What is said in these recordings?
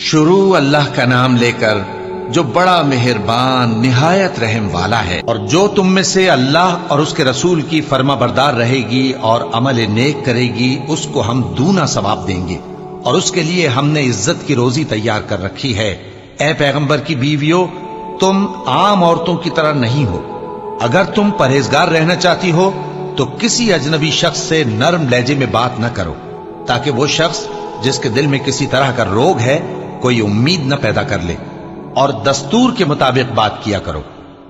شروع اللہ کا نام لے کر جو بڑا مہربان نہایت رحم والا ہے۔ اور جو تم میں سے اللہ اور اس کے رسول کی فرما بردار رہے گی اور عمل نیک کرے گی اس کو ہم دونا ثواب دیں گے، اور اس کے لیے ہم نے عزت کی روزی تیار کر رکھی ہے۔ اے پیغمبر کی بیویوں، تم عام عورتوں کی طرح نہیں ہو۔ اگر تم پرہیزگار رہنا چاہتی ہو تو کسی اجنبی شخص سے نرم لہجے میں بات نہ کرو، تاکہ وہ شخص جس کے دل میں کسی طرح کا روگ ہے کوئی امید نہ پیدا کر لے، اور دستور کے مطابق بات کیا کرو،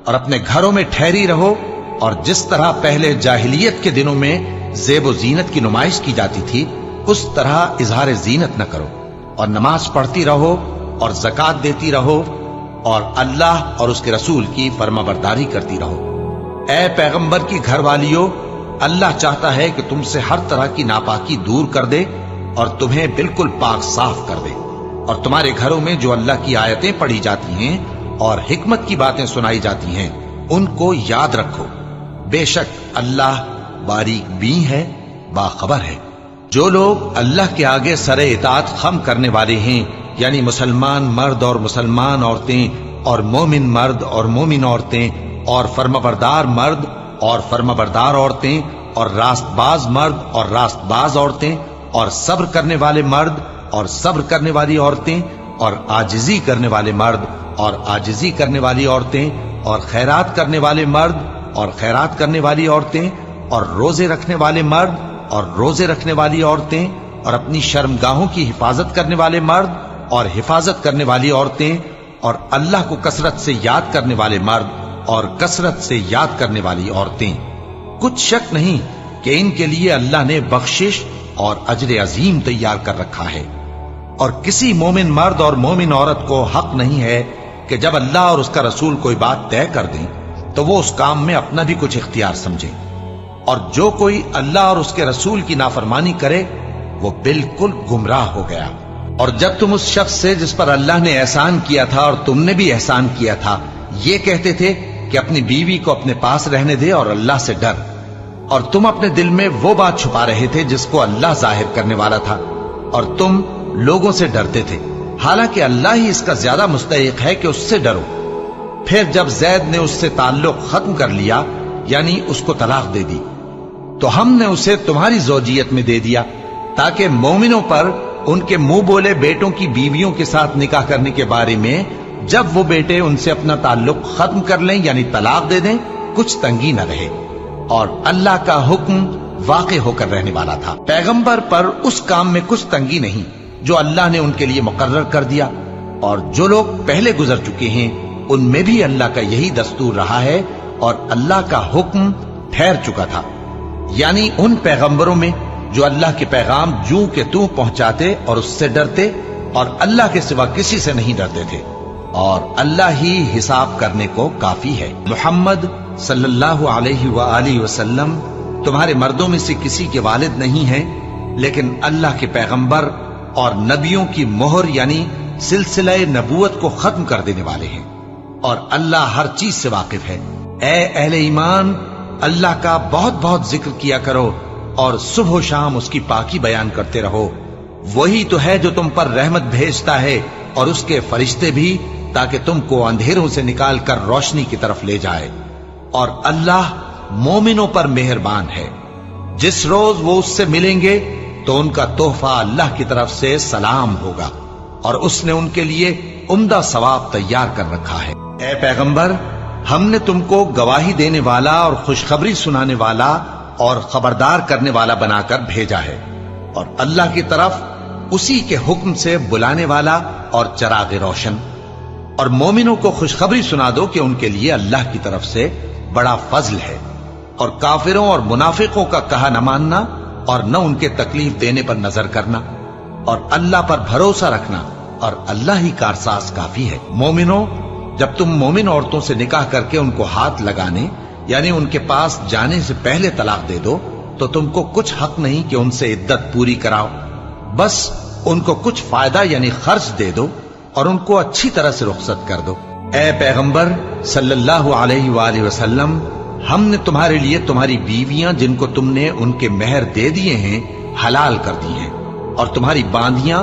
اور اپنے گھروں میں ٹھہری رہو، اور جس طرح پہلے جاہلیت کے دنوں میں زیب و زینت کی نمائش کی جاتی تھی اس طرح اظہار زینت نہ کرو، اور نماز پڑھتی رہو اور زکوٰۃ دیتی رہو، اور اللہ اور اس کے رسول کی فرما برداری کرتی رہو۔ اے پیغمبر کی گھر والیوں، اللہ چاہتا ہے کہ تم سے ہر طرح کی ناپاکی دور کر دے اور تمہیں بالکل پاک صاف کر دے، اور تمہارے گھروں میں جو اللہ کی آیتیں پڑھی جاتی ہیں اور حکمت کی باتیں سنائی جاتی ہیں ان کو یاد رکھو، بے شک اللہ باریک بین ہے، باخبر ہے۔ جو لوگ اللہ کے آگے سر اطاعت خم کرنے والے ہیں، یعنی مسلمان مرد اور مسلمان عورتیں، اور مومن مرد اور مومن عورتیں، اور فرمانبردار مرد اور فرمانبردار عورتیں، اور راست باز مرد اور راست باز عورتیں، اور صبر کرنے والے مرد اور صبر کرنے والی عورتیں، اور عاجزی کرنے والے مرد اور عاجزی کرنے والی عورتیں، اور خیرات کرنے والے مرد اور خیرات کرنے والی عورتیں، اور روزے رکھنے والے مرد اور روزے رکھنے والی عورتیں، اور اپنی شرمگاہوں کی حفاظت کرنے والے مرد اور حفاظت کرنے والی عورتیں، اور اللہ کو کثرت سے یاد کرنے والے مرد اور کثرت سے یاد کرنے والی عورتیں۔ کچھ شک نہیں کہ ان کے لیے اللہ نے بخشش اور اجر عظیم تیار کر رکھا ہے۔ اور کسی مومن مرد اور مومن عورت کو حق نہیں ہے کہ جب اللہ اور اس کا رسول کوئی بات طے کر دیں تو وہ اس کام میں اپنا بھی کچھ اختیار سمجھے، اور جو کوئی اللہ اور اس کے رسول کی نافرمانی کرے وہ بالکل گمراہ ہو گیا۔ اور جب تم اس شخص سے جس پر اللہ نے احسان کیا تھا اور تم نے بھی احسان کیا تھا یہ کہتے تھے کہ اپنی بیوی کو اپنے پاس رہنے دے اور اللہ سے ڈر، اور تم اپنے دل میں وہ بات چھپا رہے تھے جس کو اللہ ظاہر کرنے والا تھا، اور تم لوگوں سے ڈرتے تھے، حالانکہ اللہ ہی اس کا زیادہ مستحق ہے کہ اس سے ڈرو۔ پھر جب زید نے اس سے تعلق ختم کر لیا، یعنی اس کو طلاق دے دی، تو ہم نے اسے تمہاری زوجیت میں دے دیا تاکہ مومنوں پر ان کے منہ بولے بیٹوں کی بیویوں کے ساتھ نکاح کرنے کے بارے میں جب وہ بیٹے ان سے اپنا تعلق ختم کر لیں یعنی طلاق دے دیں کچھ تنگی نہ رہے، اور اللہ کا حکم واقع ہو کر رہنے والا تھا۔ پیغمبر پر اس کام میں کچھ تنگی نہیں جو اللہ نے ان کے لیے مقرر کر دیا، اور جو لوگ پہلے گزر چکے ہیں ان میں بھی اللہ کا یہی دستور رہا ہے، اور اللہ کا حکم ٹھہر چکا تھا، یعنی ان پیغمبروں میں جو اللہ کے پیغام جوں کہ توں پہنچاتے اور اس سے ڈرتے اور اللہ کے سوا کسی سے نہیں ڈرتے تھے، اور اللہ ہی حساب کرنے کو کافی ہے۔ محمد صلی اللہ علیہ وآلہ وسلم تمہارے مردوں میں سے کسی کے والد نہیں ہیں، لیکن اللہ کے پیغمبر اور نبیوں کی مہر یعنی سلسلہ نبوت کو ختم کر دینے والے ہیں، اور اللہ ہر چیز سے واقف ہے۔ اے اہل ایمان، اللہ کا بہت بہت ذکر کیا کرو اور صبح و شام اس کی پاکی بیان کرتے رہو، وہی تو ہے جو تم پر رحمت بھیجتا ہے اور اس کے فرشتے بھی، تاکہ تم کو اندھیروں سے نکال کر روشنی کی طرف لے جائے، اور اللہ مومنوں پر مہربان ہے۔ جس روز وہ اس سے ملیں گے تو ان کا تحفہ اللہ کی طرف سے سلام ہوگا، اور اس نے ان کے لیے عمدہ ثواب تیار کر رکھا ہے۔ اے پیغمبر، ہم نے تم کو گواہی دینے والا اور خوشخبری سنانے والا اور خبردار کرنے والا بنا کر بھیجا ہے، اور اللہ کی طرف اسی کے حکم سے بلانے والا اور چراغ روشن۔ اور مومنوں کو خوشخبری سنا دو کہ ان کے لیے اللہ کی طرف سے بڑا فضل ہے، اور کافروں اور منافقوں کا کہا نہ ماننا اور نہ ان کے تکلیف دینے پر نظر کرنا، اور اللہ پر بھروسہ رکھنا، اور اللہ ہی کارساز کافی ہے۔ مومنوں، جب تم مومن عورتوں سے نکاح کر کے ان کو ہاتھ لگانے یعنی ان کے پاس جانے سے پہلے طلاق دے دو تو تم کو کچھ حق نہیں کہ ان سے عدت پوری کراؤ، بس ان کو کچھ فائدہ یعنی خرچ دے دو اور ان کو اچھی طرح سے رخصت کر دو۔ اے پیغمبر صلی اللہ علیہ وآلہ وسلم، ہم نے تمہارے لیے تمہاری بیویاں جن کو تم نے ان کے مہر دے دیے ہیں حلال کر دی ہیں، اور تمہاری باندیاں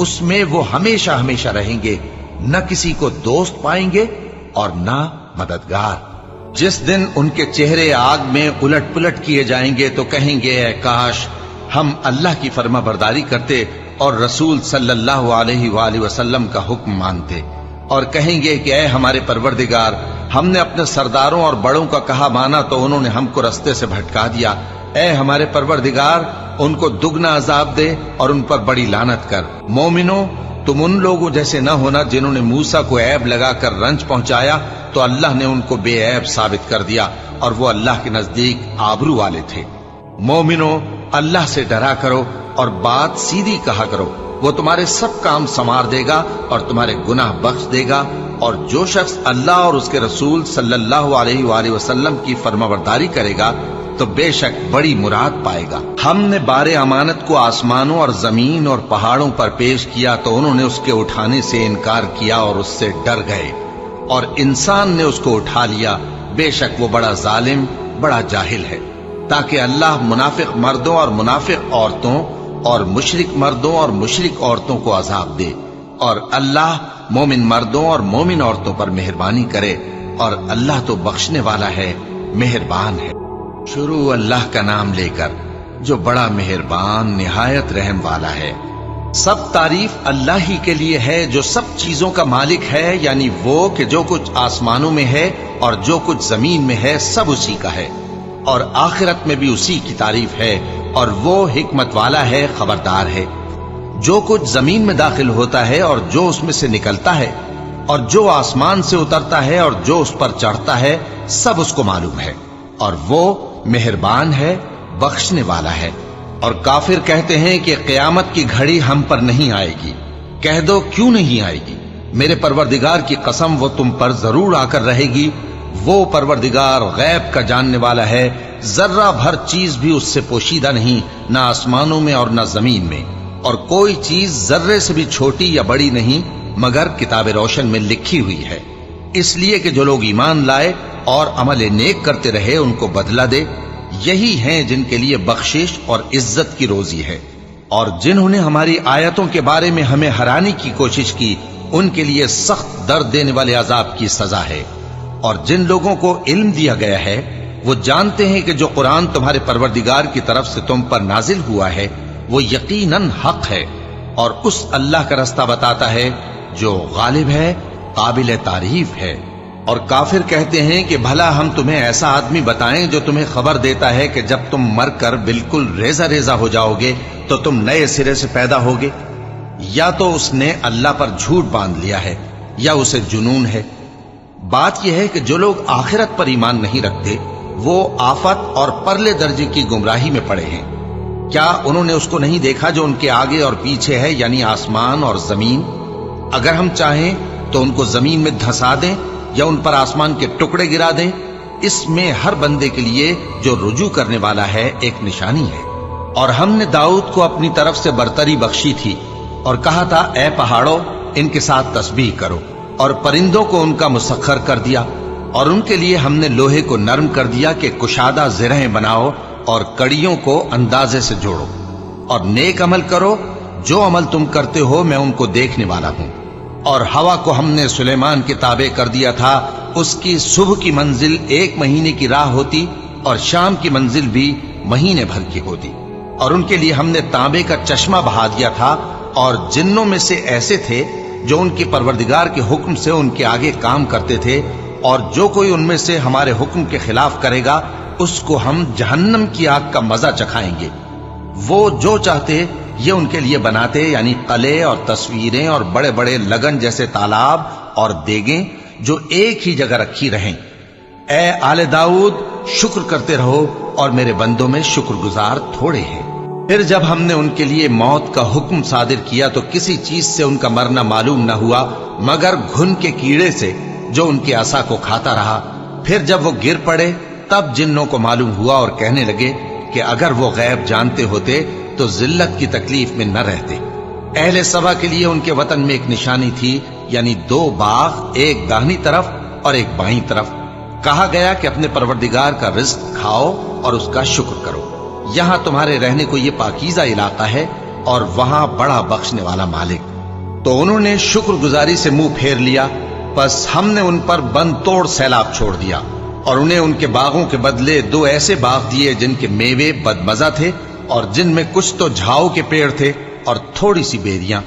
اس میں وہ ہمیشہ ہمیشہ رہیں گے، نہ کسی کو دوست پائیں گے اور نہ مددگار۔ جس دن ان کے چہرے آگ میں الٹ پلٹ کیے جائیں گے تو کہیں گے اے کاش ہم اللہ کی فرما برداری کرتے اور رسول صلی اللہ علیہ وآلہ وسلم کا حکم مانتے، اور کہیں گے کہ اے ہمارے پروردگار، ہم نے اپنے سرداروں اور بڑوں کا کہا مانا تو انہوں نے ہم کو رستے سے بھٹکا دیا۔ اے ہمارے پروردگار، ان کو دگنا عذاب دے اور ان پر بڑی لعنت کر۔ مومنو، تم ان لوگوں جیسے نہ ہونا جنہوں نے موسیٰ کو عیب لگا کر رنج پہنچایا تو اللہ نے ان کو بے عیب ثابت کر دیا اور وہ اللہ کے نزدیک آبرو والے تھے۔ مومنو، اللہ سے ڈرا کرو اور بات سیدھی کہا کرو، وہ تمہارے سب کام سنوار دے گا اور تمہارے گناہ بخش دے گا، اور جو شخص اللہ اور اس کے رسول صلی اللہ علیہ وآلہ وسلم کی فرمانبرداری کرے گا تو بے شک بڑی مراد پائے گا۔ ہم نے بار امانت کو آسمانوں اور زمین اور پہاڑوں پر پیش کیا تو انہوں نے اس کے اٹھانے سے انکار کیا اور اس سے ڈر گئے، اور انسان نے اس کو اٹھا لیا، بے شک وہ بڑا ظالم، بڑا جاہل ہے۔ تاکہ اللہ منافق مردوں اور منافق عورتوں اور مشرک مردوں اور مشرک عورتوں کو عذاب دے، اور اللہ مومن مردوں اور مومن عورتوں پر مہربانی کرے، اور اللہ تو بخشنے والا ہے، مہربان ہے۔ شروع اللہ کا نام لے کر جو بڑا مہربان نہایت رحم والا ہے۔ سب تعریف اللہ ہی کے لیے ہے جو سب چیزوں کا مالک ہے، یعنی وہ کہ جو کچھ آسمانوں میں ہے اور جو کچھ زمین میں ہے سب اسی کا ہے، اور آخرت میں بھی اسی کی تعریف ہے، اور وہ حکمت والا ہے، خبردار ہے۔ جو کچھ زمین میں داخل ہوتا ہے اور جو اس میں سے نکلتا ہے، اور جو آسمان سے اترتا ہے اور جو اس پر چڑھتا ہے، سب اس کو معلوم ہے، اور وہ مہربان ہے، بخشنے والا ہے۔ اور کافر کہتے ہیں کہ قیامت کی گھڑی ہم پر نہیں آئے گی۔ کہہ دو کیوں نہیں آئے گی؟ میرے پروردگار کی قسم وہ تم پر ضرور آ کر رہے گی۔ وہ پروردگار غیب کا جاننے والا ہے، ذرہ بھر چیز بھی اس سے پوشیدہ نہیں، نہ آسمانوں میں اور نہ زمین میں، اور کوئی چیز ذرے سے بھی چھوٹی یا بڑی نہیں مگر کتاب روشن میں لکھی ہوئی ہے، اس لیے کہ جو لوگ ایمان لائے اور عمل نیک کرتے رہے ان کو بدلہ دے۔ یہی ہیں جن کے لیے بخشش اور عزت کی روزی ہے، اور جنہوں نے ہماری آیتوں کے بارے میں ہمیں ہرانے کی کوشش کی ان کے لیے سخت درد دینے والے عذاب کی سزا ہے۔ اور جن لوگوں کو علم دیا گیا ہے وہ جانتے ہیں کہ جو قرآن تمہارے پروردگار کی طرف سے تم پر نازل ہوا ہے وہ یقیناً حق ہے، اور اس اللہ کا رستہ بتاتا ہے جو غالب ہے، قابل تعریف ہے۔ اور کافر کہتے ہیں کہ بھلا ہم تمہیں ایسا آدمی بتائیں جو تمہیں خبر دیتا ہے کہ جب تم مر کر بالکل ریزہ ریزہ ہو جاؤ گے تو تم نئے سرے سے پیدا ہوگے؟ یا تو اس نے اللہ پر جھوٹ باندھ لیا ہے یا اسے جنون ہے۔ بات یہ ہے کہ جو لوگ آخرت پر ایمان نہیں رکھتے وہ آفت اور پرلے درجے کی گمراہی میں پڑے ہیں۔ کیا انہوں نے اس کو نہیں دیکھا جو ان کے آگے اور پیچھے ہے، یعنی آسمان اور زمین؟ اگر ہم چاہیں تو ان کو زمین میں دھسا دیں یا ان پر آسمان کے ٹکڑے گرا دیں، اس میں ہر بندے کے لیے جو رجوع کرنے والا ہے ایک نشانی ہے۔ اور ہم نے داؤد کو اپنی طرف سے برتری بخشی تھی اور کہا تھا اے پہاڑوں ان کے ساتھ تسبیح کرو، اور پرندوں کو ان کا مسخر کر دیا، اور ان کے لیے ہم نے لوہے کو نرم کر دیا کہ کشادہ زرہیں بناؤ اور کڑیوں کو اندازے سے جوڑو، اور نیک عمل کرو، جو عمل تم کرتے ہو میں ان کو دیکھنے والا ہوں۔ اور ہوا کو ہم نے سلیمان کے تابع کر دیا تھا، اس کی صبح کی منزل 1 مہینے کی راہ ہوتی اور شام کی منزل بھی مہینے بھر کی ہوتی۔ اور ان کے لیے ہم نے تانبے کا چشمہ بہا دیا تھا، اور جنوں میں سے ایسے تھے جو ان کے پروردگار کے حکم سے ان کے آگے کام کرتے تھے، اور جو کوئی ان میں سے ہمارے حکم کے خلاف کرے گا اس کو ہم جہنم کی آگ کا مزہ چکھائیں گے۔ وہ جو چاہتے یہ ان کے لیے بناتے، یعنی قلعے اور تصویریں اور بڑے بڑے لگن جیسے تالاب اور دیگیں جو ایک ہی جگہ رکھی رہیں۔ اے آل داؤد، شکر کرتے رہو، اور میرے بندوں میں شکر گزار تھوڑے ہیں۔ پھر جب ہم نے ان کے لیے موت کا حکم صادر کیا تو کسی چیز سے ان کا مرنا معلوم نہ ہوا مگر گھن کے کیڑے سے جو ان کے عصا کو کھاتا رہا۔ پھر جب وہ گر پڑے تب جنوں کو معلوم ہوا اور کہنے لگے کہ اگر وہ غیب جانتے ہوتے تو ذلت کی تکلیف میں نہ رہتے۔ اہل سبا کے لیے ان کے وطن میں ایک نشانی تھی، یعنی 2 باغ، ایک داہنی طرف اور ایک بائیں طرف۔ کہا گیا کہ اپنے پروردگار کا رزق کھاؤ اور اس کا شکر کرو۔ یہاں تمہارے رہنے کو یہ پاکیزہ علاقہ ہے، اور وہاں بڑا بخشنے والا مالک۔ تو انہوں نے شکر گزاری سے منہ پھیر لیا، پس ہم نے ان پر بند توڑ سیلاب چھوڑ دیا، اور انہیں ان کے باغوں کے بدلے 2 ایسے باغ دیے جن کے میوے بدمزہ تھے، اور جن میں کچھ تو جھاؤ کے پیڑ تھے اور تھوڑی سی بیریاں۔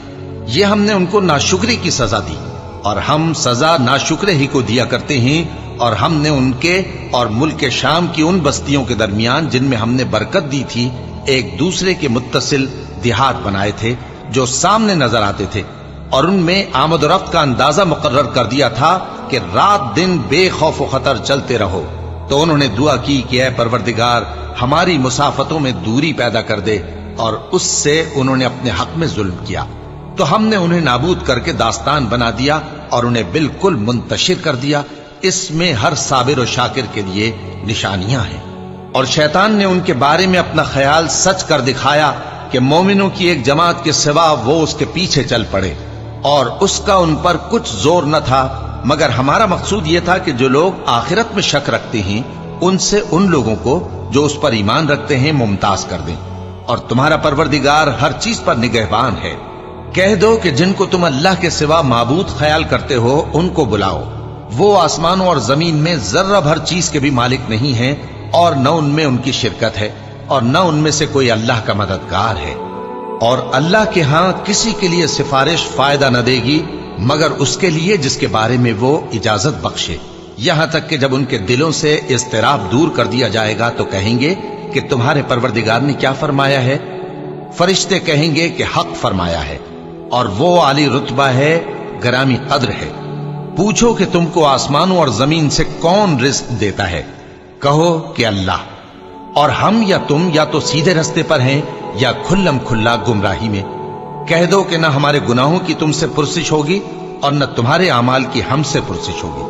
یہ ہم نے ان کو ناشکری کی سزا دی، اور ہم سزا ناشکرے ہی کو دیا کرتے ہیں۔ اور ہم نے ان کے اور ملک شام کی ان بستیوں کے درمیان جن میں ہم نے برکت دی تھی ایک دوسرے کے متصل دیہات بنائے تھے جو سامنے نظر آتے تھے، اور ان میں آمد و رفت کا اندازہ مقرر کر دیا تھا کہ رات دن بے خوف و خطر چلتے رہو۔ تو انہوں نے دعا کی کہ اے پروردگار ہماری مسافتوں میں دوری پیدا کر دے، اور اس سے انہوں نے اپنے حق میں ظلم کیا، تو ہم نے انہیں نابود کر کے داستان بنا دیا اور انہیں بالکل منتشر کر دیا۔ اس میں ہر صابر و شاکر کے لیے نشانیاں ہیں۔ اور شیطان نے ان کے بارے میں اپنا خیال سچ کر دکھایا کہ مومنوں کی ایک جماعت کے سوا وہ اس کے پیچھے چل پڑے، اور اس کا ان پر کچھ زور نہ تھا، مگر ہمارا مقصود یہ تھا کہ جو لوگ آخرت میں شک رکھتے ہیں ان سے ان لوگوں کو جو اس پر ایمان رکھتے ہیں ممتاز کر دیں، اور تمہارا پروردگار ہر چیز پر نگہبان ہے۔ کہہ دو کہ جن کو تم اللہ کے سوا معبود خیال کرتے ہو ان کو بلاؤ، وہ آسمانوں اور زمین میں ذرہ بھر چیز کے بھی مالک نہیں ہیں، اور نہ ان میں ان کی شرکت ہے، اور نہ ان میں سے کوئی اللہ کا مددگار ہے، اور اللہ کے ہاں کسی کے لیے سفارش فائدہ نہ دے گی مگر اس کے لیے جس کے بارے میں وہ اجازت بخشے، یہاں تک کہ جب ان کے دلوں سے اضطراب دور کر دیا جائے گا تو کہیں گے کہ تمہارے پروردگار نے کیا فرمایا ہے؟ فرشتے کہیں گے کہ حق فرمایا ہے، اور وہ عالی رتبہ ہے، گرامی قدر ہے۔ پوچھو کہ تم کو آسمانوں اور زمین سے کون رزق دیتا ہے؟ کہو کہ اللہ، اور ہم یا تم یا تو سیدھے رستے پر ہیں یا کھلم کھلا گمراہی میں۔ کہہ دو کہ نہ ہمارے گناہوں کی تم سے پرسش ہوگی اور نہ تمہارے اعمال کی ہم سے پرسش ہوگی۔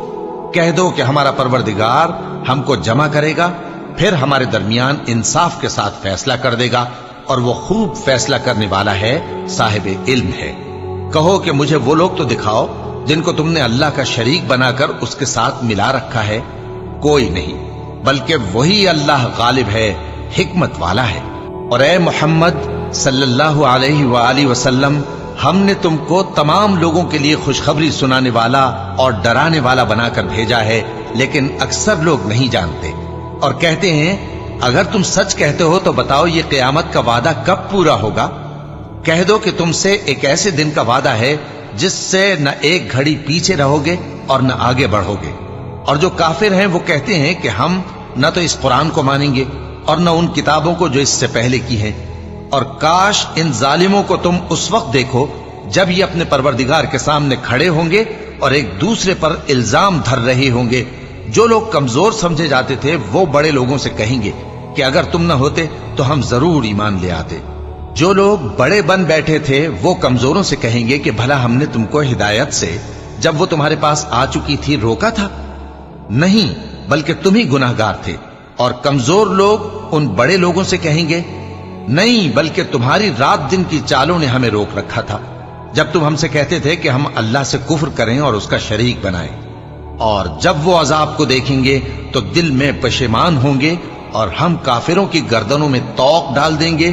کہہ دو کہ ہمارا پروردگار ہم کو جمع کرے گا، پھر ہمارے درمیان انصاف کے ساتھ فیصلہ کر دے گا، اور وہ خوب فیصلہ کرنے والا ہے، صاحب علم ہے۔ کہو کہ مجھے وہ لوگ تو دکھاؤ جن کو تم نے اللہ کا شریک بنا کر اس کے ساتھ ملا رکھا ہے۔ کوئی نہیں، بلکہ وہی اللہ غالب ہے، حکمت والا ہے۔ اور اے محمد صلی اللہ علیہ وآلہ وسلم، ہم نے تم کو تمام لوگوں کے لیے خوشخبری سنانے والا اور ڈرانے والا بنا کر بھیجا ہے، لیکن اکثر لوگ نہیں جانتے، اور کہتے ہیں اگر تم سچ کہتے ہو تو بتاؤ یہ قیامت کا وعدہ کب پورا ہوگا؟ کہہ دو کہ تم سے ایک ایسے دن کا وعدہ ہے جس سے نہ ایک گھڑی پیچھے رہو گے اور نہ آگے بڑھو گے۔ اور جو کافر ہیں وہ کہتے ہیں کہ ہم نہ تو اس قرآن کو مانیں گے اور نہ ان کتابوں کو جو اس سے پہلے کی ہیں، اور کاش ان ظالموں کو تم اس وقت دیکھو جب یہ اپنے پروردگار کے سامنے کھڑے ہوں گے اور ایک دوسرے پر الزام دھر رہے ہوں گے۔ جو لوگ کمزور سمجھے جاتے تھے وہ بڑے لوگوں سے کہیں گے کہ اگر تم نہ ہوتے تو ہم ضرور ایمان لے آتے۔ جو لوگ بڑے بن بیٹھے تھے وہ کمزوروں سے کہیں گے کہ بھلا ہم نے تم کو ہدایت سے جب وہ تمہارے پاس آ چکی تھی روکا تھا؟ نہیں، بلکہ تم ہی گناہگار تھے۔ اور کمزور لوگ ان بڑے لوگوں سے کہیں گے نہیں، بلکہ تمہاری رات دن کی چالوں نے ہمیں روک رکھا تھا جب تم ہم سے کہتے تھے کہ ہم اللہ سے کفر کریں اور اس کا شریک بنائیں۔ اور جب وہ عذاب کو دیکھیں گے تو دل میں پشیمان ہوں گے، اور ہم کافروں کی گردنوں میں طوق ڈال دیں گے۔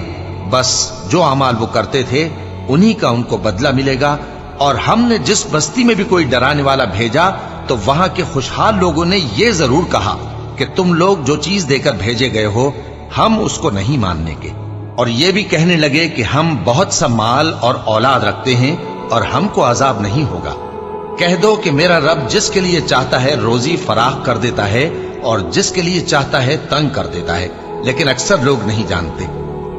بس جو اعمال وہ کرتے تھے انہی کا ان کو بدلہ ملے گا۔ اور ہم نے جس بستی میں بھی کوئی ڈرانے والا بھیجا تو وہاں کے خوشحال لوگوں نے یہ ضرور کہا کہ تم لوگ جو چیز دے کر بھیجے گئے ہو ہم اس کو نہیں ماننے کے، اور یہ بھی کہنے لگے کہ ہم بہت سا مال اور اولاد رکھتے ہیں اور ہم کو عذاب نہیں ہوگا۔ کہہ دو کہ میرا رب جس کے لیے چاہتا ہے روزی فراخ کر دیتا ہے اور جس کے لیے چاہتا ہے تنگ کر دیتا ہے، لیکن اکثر لوگ نہیں جانتے۔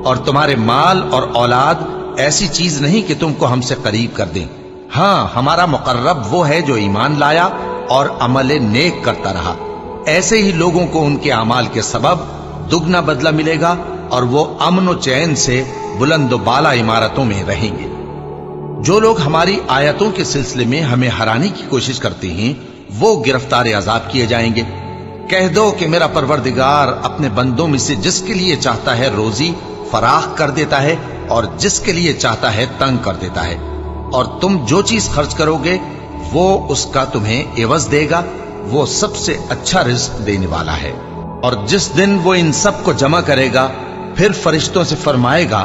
اور تمہارے مال اور اولاد ایسی چیز نہیں کہ تم کو ہم سے قریب کر دیں۔ ہاں، ہمارا مقرب وہ ہے جو ایمان لایا اور عمل نیک کرتا رہا۔ ایسے ہی لوگوں کو ان کے اعمال کے سبب دگنا بدلہ ملے گا، اور وہ امن و چین سے بلند و بالا عمارتوں میں رہیں گے۔ جو لوگ ہماری آیتوں کے سلسلے میں ہمیں ہرانے کی کوشش کرتے ہیں وہ گرفتار عذاب کیے جائیں گے۔ کہہ دو کہ میرا پروردگار اپنے بندوں میں سے جس کے لیے چاہتا ہے روزی فراخ کر دیتا ہے اور جس کے لیے چاہتا ہے تنگ کر دیتا ہے، اور تم جو چیز خرچ کرو گے وہ اس کا تمہیں عوض دے گا، وہ سب سے اچھا رزق دینے والا ہے۔ اور جس دن وہ ان سب کو جمع کرے گا پھر فرشتوں سے فرمائے گا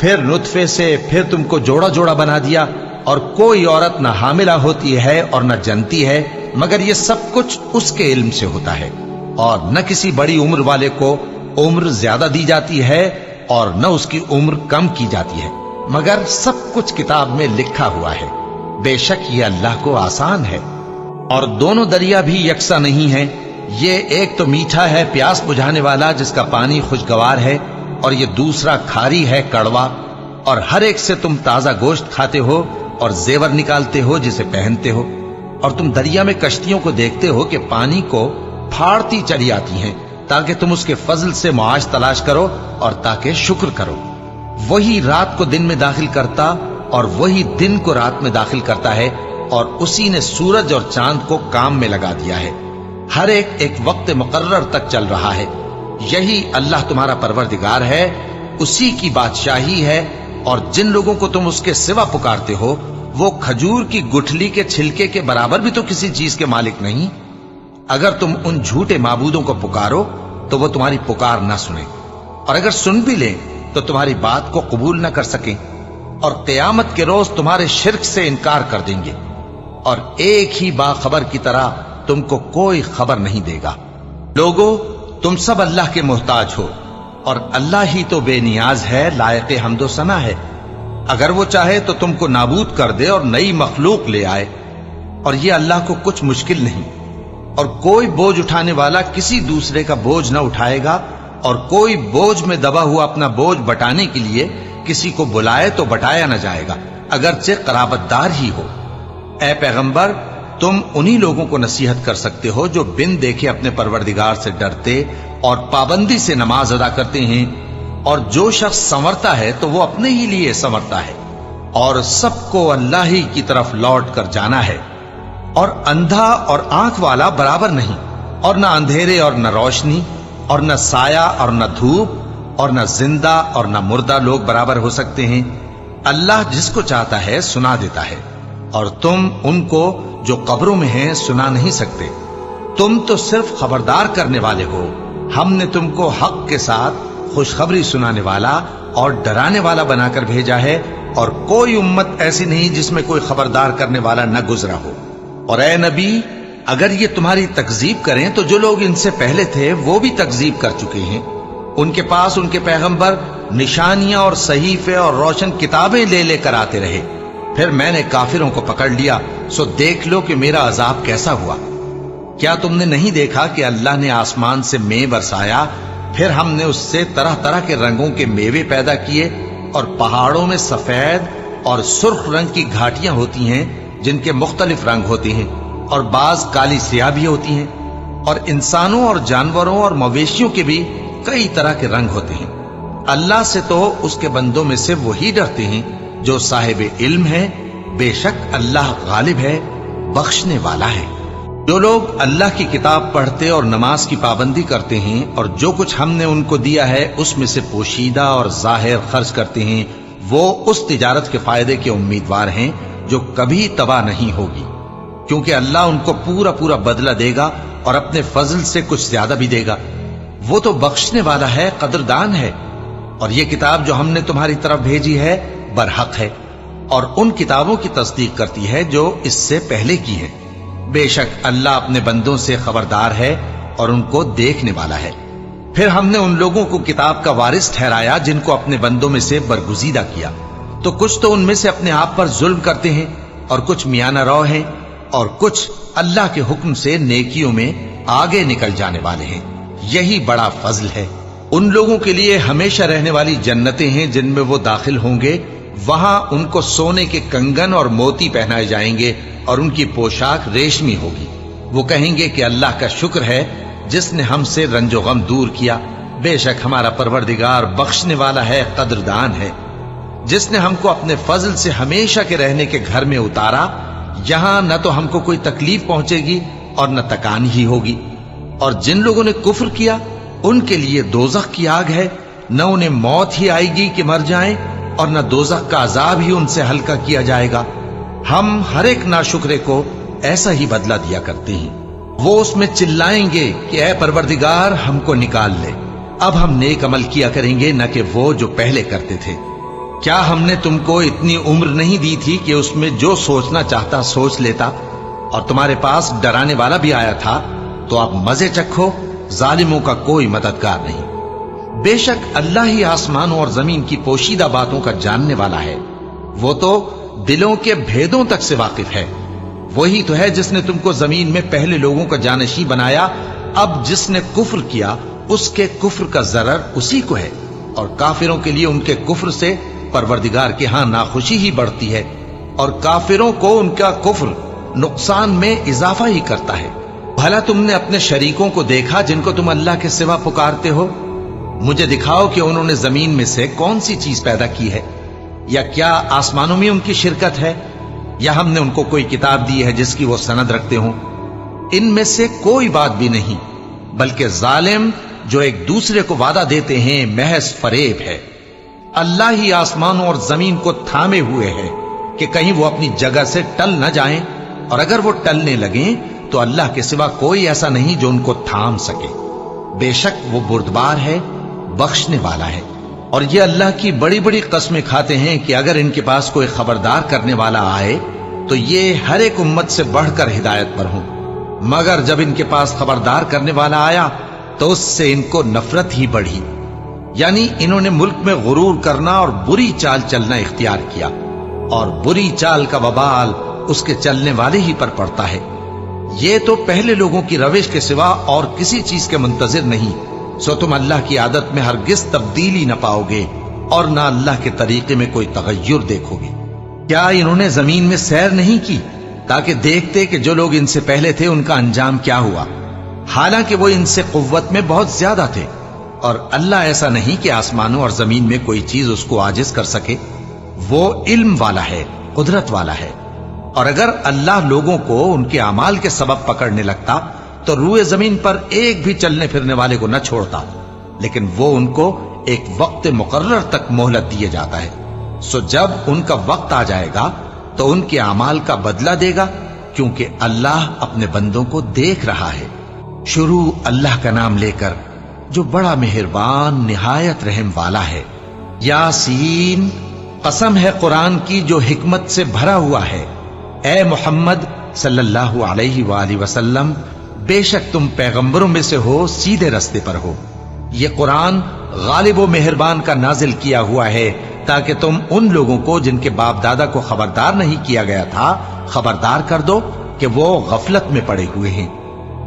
پھر نطفے سے پھر تم کو جوڑا جوڑا بنا دیا، اور کوئی عورت نہ حاملہ ہوتی ہے اور نہ جنتی ہے، مگر یہ سب کچھ اس کے علم سے ہوتا ہے، اور نہ کسی بڑی عمر والے کو عمر زیادہ دی جاتی ہے اور نہ اس کی عمر کم کی جاتی ہے، مگر سب کچھ کتاب میں لکھا ہوا ہے۔ بے شک یہ اللہ کو آسان ہے۔ اور دونوں دریا بھی یکساں نہیں ہیں، یہ ایک تو میٹھا ہے پیاس بجھانے والا جس کا پانی خوشگوار ہے، اور یہ دوسرا کھاری ہے کڑوا، اور ہر ایک سے تم تازہ گوشت کھاتے ہو اور زیور نکالتے ہو جسے پہنتے ہو، اور تم دریا میں کشتیوں کو دیکھتے ہو کہ پانی کو پھاڑتی چلی آتی ہیں تاکہ تم اس کے فضل سے معاش تلاش کرو اور تاکہ شکر کرو۔ وہی رات کو دن میں داخل کرتا اور وہی دن کو رات میں داخل کرتا ہے، اور اسی نے سورج اور چاند کو کام میں لگا دیا ہے، ہر ایک ایک وقت مقرر تک چل رہا ہے۔ یہی اللہ تمہارا پروردگار ہے، اسی کی بادشاہی ہے، اور جن لوگوں کو تم اس کے سوا پکارتے ہو وہ کھجور کی گٹھلی کے چھلکے کے برابر بھی تو کسی چیز کے مالک نہیں۔ اگر تم ان جھوٹے معبودوں کو پکارو تو وہ تمہاری پکار نہ سنیں، اور اگر سن بھی لیں تو تمہاری بات کو قبول نہ کر سکیں، اور قیامت کے روز تمہارے شرک سے انکار کر دیں گے، اور ایک ہی باخبر کی طرح تم کو کوئی خبر نہیں دے گا۔ لوگو، تم سب اللہ کے محتاج ہو، اور اللہ ہی تو بے نیاز ہے، لائق حمد و ثنا ہے۔ اگر وہ چاہے تو تم کو نابود کر دے اور نئی مخلوق لے آئے، اور یہ اللہ کو کچھ مشکل نہیں۔ اور کوئی بوجھ اٹھانے والا کسی دوسرے کا بوجھ نہ اٹھائے گا، اور کوئی بوجھ میں دبا ہوا اپنا بوجھ بٹانے کے لیے کسی کو بلائے تو بٹایا نہ جائے گا، اگرچہ قرابت دار ہی ہو۔ اے پیغمبر، تم انہی لوگوں کو نصیحت کر سکتے ہو جو بن دیکھے اپنے پروردگار سے ڈرتے اور پابندی سے نماز ادا کرتے ہیں، اور جو شخص سنورتا ہے تو وہ اپنے ہی لیے سنورتا ہے، اور سب کو اللہ ہی کی طرف لوٹ کر جانا ہے۔ اور اندھا اور آنکھ والا برابر نہیں، اور نہ اندھیرے اور نہ روشنی، اور نہ سایہ اور نہ دھوپ، اور نہ زندہ اور نہ مردہ لوگ برابر ہو سکتے ہیں۔ اللہ جس کو چاہتا ہے سنا دیتا ہے، اور تم ان کو جو قبروں میں ہیں سنا نہیں سکتے۔ تم تو صرف خبردار کرنے والے ہو، ہم نے تم کو حق کے ساتھ خوشخبری سنانے والا اور ڈرانے والا بنا کر بھیجا ہے، اور کوئی امت ایسی نہیں جس میں کوئی خبردار کرنے والا نہ گزرا ہو۔ اور اے نبی، اگر یہ تمہاری تکذیب کریں تو جو لوگ ان سے پہلے تھے وہ بھی تکذیب کر چکے ہیں۔ ان کے پاس ان کے پیغمبر نشانیاں اور صحیفے اور روشن کتابیں لے لے کر آتے رہے، پھر میں نے کافروں کو پکڑ لیا، سو دیکھ لو کہ میرا عذاب کیسا ہوا۔ کیا تم نے نہیں دیکھا کہ اللہ نے آسمان سے مے برسایا، پھر ہم نے اس سے طرح طرح کے رنگوں کے میوے پیدا کیے، اور پہاڑوں میں سفید اور سرخ رنگ کی گھاٹیاں ہوتی ہیں جن کے مختلف رنگ ہوتے ہیں، اور بعض کالی سیاہ بھی ہوتی ہیں، اور انسانوں اور جانوروں اور مویشیوں کے بھی کئی طرح کے رنگ ہوتے ہیں۔ اللہ سے تو اس کے بندوں میں سے وہی ڈرتے ہیں جو صاحب علم ہے، بے شک اللہ غالب ہے، بخشنے والا ہے۔ جو لوگ اللہ کی کتاب پڑھتے اور نماز کی پابندی کرتے ہیں، اور جو کچھ ہم نے ان کو دیا ہے اس میں سے پوشیدہ اور ظاہر خرچ کرتے ہیں، وہ اس تجارت کے فائدے کے امیدوار ہیں جو کبھی تباہ نہیں ہوگی، کیونکہ اللہ ان کو پورا پورا بدلہ دے گا اور اپنے فضل سے کچھ زیادہ بھی دے گا۔ وہ تو بخشنے والا ہے، قدردان ہے۔ اور یہ کتاب جو ہم نے تمہاری طرف بھیجی ہے برحق ہے، اور ان کتابوں کی تصدیق کرتی ہے جو اس سے پہلے کی ہے۔ بے شک اللہ اپنے بندوں سے خبردار ہے اور ان کو دیکھنے والا ہے۔ پھر ہم نے ان لوگوں کو کتاب کا وارث ٹھہرایا جن کو اپنے بندوں میں سے برگزیدہ کیا، تو کچھ تو ان میں سے اپنے آپ پر ظلم کرتے ہیں، اور کچھ میانہ رو ہیں، اور کچھ اللہ کے حکم سے نیکیوں میں آگے نکل جانے والے ہیں۔ یہی بڑا فضل ہے۔ ان لوگوں کے لیے ہمیشہ رہنے والی جنتیں ہیں جن میں وہ داخل ہوں گے، وہاں ان کو سونے کے کنگن اور موتی پہنائے جائیں گے، اور ان کی پوشاک ریشمی ہوگی۔ وہ کہیں گے کہ اللہ کا شکر ہے جس نے ہم سے رنج و غم دور کیا، بے شک ہمارا پروردگار بخشنے والا ہے، قدردان ہے، جس نے ہم کو اپنے فضل سے ہمیشہ کے رہنے کے گھر میں اتارا، یہاں نہ تو ہم کو کوئی تکلیف پہنچے گی اور نہ تکان ہی ہوگی۔ اور جن لوگوں نے کفر کیا ان کے لیے دوزخ کی آگ ہے، نہ انہیں موت ہی آئے گی کہ مر جائیں، اور نہ دوزخ کا عذاب ہی ان سے ہلکا کیا جائے گا۔ ہم ہر ایک ناشکرے کو ایسا ہی بدلہ دیا کرتے ہیں۔ وہ اس میں چلائیں گے کہ اے پروردگار ہم کو نکال لے، اب ہم نیک عمل کیا کریں گے نہ کہ وہ جو پہلے کرتے تھے۔ کیا ہم نے تم کو اتنی عمر نہیں دی تھی کہ اس میں جو سوچنا چاہتا سوچ لیتا، اور تمہارے پاس ڈرانے والا بھی آیا تھا؟ تو اب مزے چکھو، ظالموں کا کوئی مددگار نہیں۔ بے شک اللہ ہی آسمانوں اور زمین کی پوشیدہ باتوں کا جاننے والا ہے، وہ تو دلوں کے بھیدوں تک سے واقف ہے۔ وہی تو ہے جس نے تم کو زمین میں پہلے لوگوں کا جانشین بنایا۔ اب جس نے کفر کیا اس کے کفر کا ضرر اسی کو ہے، اور کافروں کے لیے ان کے کفر سے پروردگار کے ہاں ناخوشی ہی بڑھتی ہے، اور کافروں کو ان کا کفر نقصان میں اضافہ ہی کرتا ہے۔ بھلا تم نے اپنے شریکوں کو دیکھا جن کو تم اللہ کے سوا پکارتے ہو؟ مجھے دکھاؤ کہ انہوں نے زمین میں سے کون سی چیز پیدا کی ہے، یا کیا آسمانوں میں ان کی شرکت ہے، یا ہم نے ان کو کوئی کتاب دی ہے جس کی وہ سند رکھتے ہوں؟ ان میں سے کوئی بات بھی نہیں، بلکہ ظالم جو ایک دوسرے کو وعدہ دیتے ہیں محض فریب ہے۔ اللہ ہی آسمانوں اور زمین کو تھامے ہوئے ہے کہ کہیں وہ اپنی جگہ سے ٹل نہ جائیں، اور اگر وہ ٹلنے لگیں تو اللہ کے سوا کوئی ایسا نہیں جو ان کو تھام سکے۔ بے شک وہ بردبار ہے، بخشنے والا ہے۔ اور یہ اللہ کی بڑی بڑی قسمیں کھاتے ہیں کہ اگر ان کے پاس کوئی خبردار کرنے والا آئے تو یہ ہر ایک امت سے بڑھ کر ہدایت پر ہوں، مگر جب ان کے پاس خبردار کرنے والا آیا تو اس سے ان کو نفرت ہی بڑھی، یعنی انہوں نے ملک میں غرور کرنا اور بری چال چلنا اختیار کیا، اور بری چال کا وبال اس کے چلنے والے ہی پر پڑتا ہے۔ یہ تو پہلے لوگوں کی روش کے سوا اور کسی چیز کے منتظر نہیں، سو تم اللہ کی عادت میں ہرگز تبدیلی نہ پاؤ گے اور نہ اللہ کے طریقے میں کوئی تغیر دیکھو گے۔ کیا انہوں نے زمین میں سیر نہیں کی تاکہ دیکھتے کہ جو لوگ ان سے پہلے تھے ان کا انجام کیا ہوا، حالانکہ وہ ان سے قوت میں بہت زیادہ تھے؟ اور اللہ ایسا نہیں کہ آسمانوں اور زمین میں کوئی چیز اس کو عاجز کر سکے، وہ علم والا ہے، قدرت والا ہے۔ اور اگر اللہ لوگوں کو ان کے اعمال کے سبب پکڑنے لگتا تو روئے زمین پر ایک بھی چلنے پھرنے والے کو نہ چھوڑتا، لیکن وہ ان کو ایک وقت مقرر تک مہلت دیے جاتا ہے، سو جب ان کا وقت آ جائے گا تو ان کے اعمال کا بدلہ دے گا، کیونکہ اللہ اپنے بندوں کو دیکھ رہا ہے۔ شروع اللہ کا نام لے کر جو بڑا مہربان نہایت رحم والا ہے۔ یاسین، قسم ہے قرآن کی جو حکمت سے بھرا ہوا ہے۔ اے محمد صلی اللہ علیہ وآلہ وسلم، بے شک تم پیغمبروں میں سے ہو، سیدھے رستے پر ہو۔ یہ قرآن غالب و مہربان کا نازل کیا ہوا ہے تاکہ تم ان لوگوں کو جن کے باپ دادا کو خبردار نہیں کیا گیا تھا خبردار کر دو کہ وہ غفلت میں پڑے ہوئے ہیں۔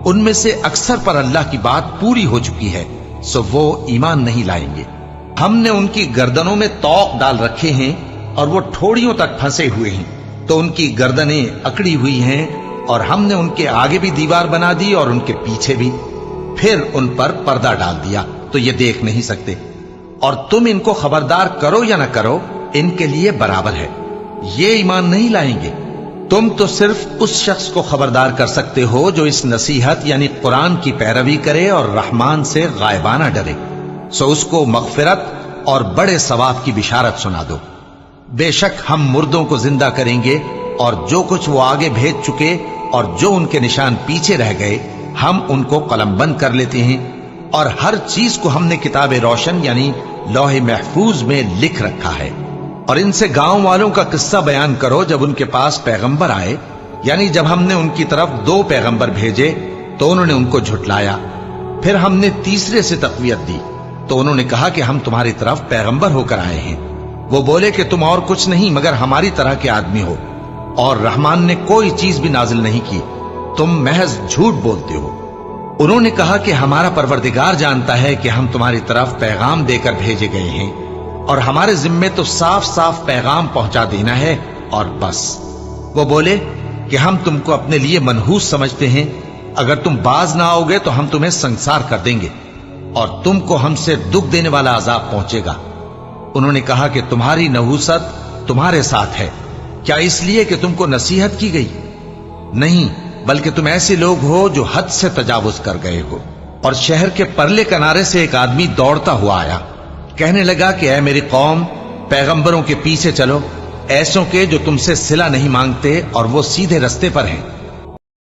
ان میں سے اکثر پر اللہ کی بات پوری ہو چکی ہے، سو وہ ایمان نہیں لائیں گے۔ ہم نے ان کی گردنوں میں طوق ڈال رکھے ہیں اور وہ ٹھوڑیوں تک پھنسے ہوئے ہیں، تو ان کی گردنیں اکڑی ہوئی ہیں، اور ہم نے ان کے آگے بھی دیوار بنا دی اور ان کے پیچھے بھی، پھر ان پر پردہ ڈال دیا تو یہ دیکھ نہیں سکتے۔ اور تم ان کو خبردار کرو یا نہ کرو ان کے لیے برابر ہے، یہ ایمان نہیں لائیں گے۔ تم تو صرف اس شخص کو خبردار کر سکتے ہو جو اس نصیحت یعنی قرآن کی پیروی کرے اور رحمان سے غائبانہ ڈرے، سو اس کو مغفرت اور بڑے ثواب کی بشارت سنا دو۔ بے شک ہم مردوں کو زندہ کریں گے، اور جو کچھ وہ آگے بھیج چکے اور جو ان کے نشان پیچھے رہ گئے ہم ان کو قلم بند کر لیتے ہیں، اور ہر چیز کو ہم نے کتاب روشن یعنی لوح محفوظ میں لکھ رکھا ہے۔ اور ان سے گاؤں والوں کا قصہ بیان کرو جب ان کے پاس پیغمبر آئے، یعنی جب ہم نے ان کی طرف 2 پیغمبر بھیجے تو انہوں نے ان کو جھٹلایا، پھر ہم نے تیسرے سے تقویت دی تو انہوں نے کہا کہ ہم تمہاری طرف پیغمبر ہو کر آئے ہیں۔ وہ بولے کہ تم اور کچھ نہیں مگر ہماری طرح کے آدمی ہو، اور رحمان نے کوئی چیز بھی نازل نہیں کی، تم محض جھوٹ بولتے ہو۔ انہوں نے کہا کہ ہمارا پروردگار جانتا ہے کہ ہم تمہاری طرف پیغام دے کر بھیجے گئے ہیں، اور ہمارے ذمے تو صاف صاف پیغام پہنچا دینا ہے اور بس۔ وہ بولے کہ ہم تم کو اپنے لیے منحوس سمجھتے ہیں، اگر تم باز نہ آؤ گے تو ہم تمہیں سنسار کر دیں گے اور تم کو ہم سے دکھ دینے والا عذاب پہنچے گا۔ انہوں نے کہا کہ تمہاری نحوست تمہارے ساتھ ہے، کیا اس لیے کہ تم کو نصیحت کی گئی؟ نہیں، بلکہ تم ایسے لوگ ہو جو حد سے تجاوز کر گئے ہو۔ اور شہر کے پرلے کنارے سے ایک آدمی دوڑتا ہوا آیا، کہنے لگا کہ اے میری قوم، پیغمبروں کے پیچھے چلو، ایسوں کے جو تم سے صلہ نہیں مانگتے اور وہ سیدھے رستے پر ہیں۔